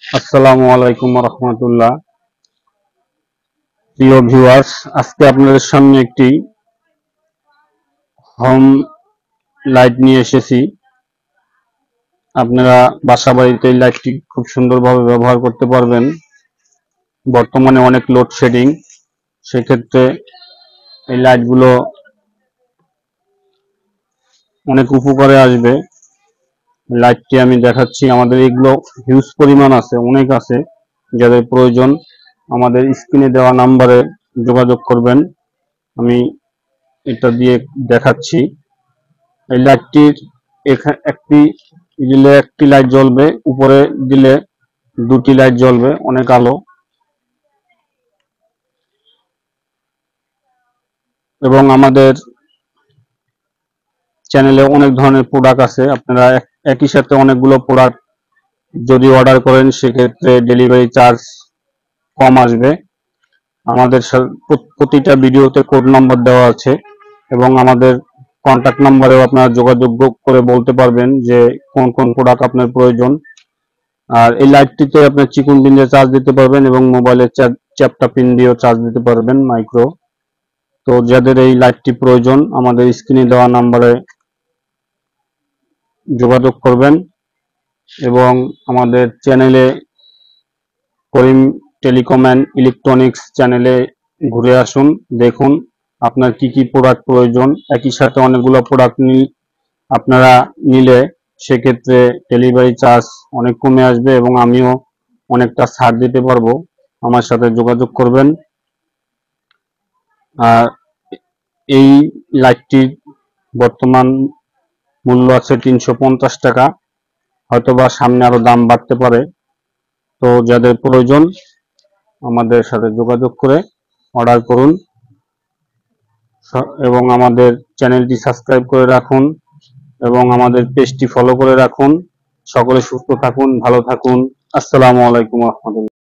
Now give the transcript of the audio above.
আসসালামু আলাইকুম রহমতুল্লাহ। প্রিয় ভিউয়ার্স, আজকে আপনাদের সামনে একটি হোম লাইট নিয়ে এসেছি। আপনারা বাসা বাড়িতে এই লাইটটি খুব সুন্দরভাবে ব্যবহার করতে পারবেন। বর্তমানে অনেক লোডশেডিং, সেক্ষেত্রে এই লাইটগুলো অনেক উপকারে আসবে। লাইটটি আমি দেখাচ্ছি। আমাদের এগুলো হিউজ পরিমাণ আছে, অনেক আছে। যাদের প্রয়োজন আমাদের স্ক্রিনে দেওয়া নাম্বারে যোগাযোগ করবেন। আমি এটা দিয়ে দেখাচ্ছি। এই লাইটটির একটি দিলে একটি লাইট জ্বলবে, উপরে দিলে দুটি লাইট জ্বলবে, অনেক আলো। এবং আমাদের চ্যানেলে অনেক ধরনের প্রোডাক্ট আছে। আপনারা একই সাথে অনেকগুলো প্রোডাক্ট যদি অর্ডার করেন, সেক্ষেত্রে ডেলিভারি চার্জ কম আসবে। আমাদের প্রতিটা ভিডিওতে কোড নাম্বার দেওয়া আছে এবং আমাদের কন্ট্যাক্ট নাম্বারেও আপনারা যোগাযোগ করে বলতে পারবেন যে কোন কোন প্রোডাক্ট আপনার প্রয়োজন। আর এই লাইটটিতে আপনার চিকন পিন দিয়ে চার্জ দিতে পারবেন এবং মোবাইলের চ্যাপটা পিন দিয়েও চার্জ দিতে পারবেন, মাইক্রো। তো যাদের এই লাইটটি প্রয়োজন আমাদের স্ক্রিনে দেওয়া নাম্বারে যোগাযোগ করবেন এবং আমাদের চ্যানেলে করিম টেলিকম অ্যান্ড ইলেকট্রনিক্স চ্যানেলে ঘুরে আসুন, দেখুন আপনার কি কি প্রোডাক্ট প্রয়োজন। একই সাথে অনেকগুলো প্রোডাক্ট আপনারা নিলে সেক্ষেত্রে ডেলিভারি চার্জ অনেক কমে আসবে এবং আমিও অনেকটা ছাড় দিতে পারবো। আমার সাথে যোগাযোগ করবেন। আর এই লাইটটির বর্তমান মূল্য আছে 350 টাকা, হয়তোবা সামনে আরো দাম বাড়তে পারে। তো যাদের প্রয়োজন আমাদের সাথে যোগাযোগ করে অর্ডার করুন এবং আমাদের চ্যানেলটি সাবস্ক্রাইব করে রাখুন এবং আমাদের পেজটি ফলো করে রাখুন। সকলে সুস্থ থাকুন, ভালো থাকুন। আসসালামু আলাইকুম রহমতুল্লাহ।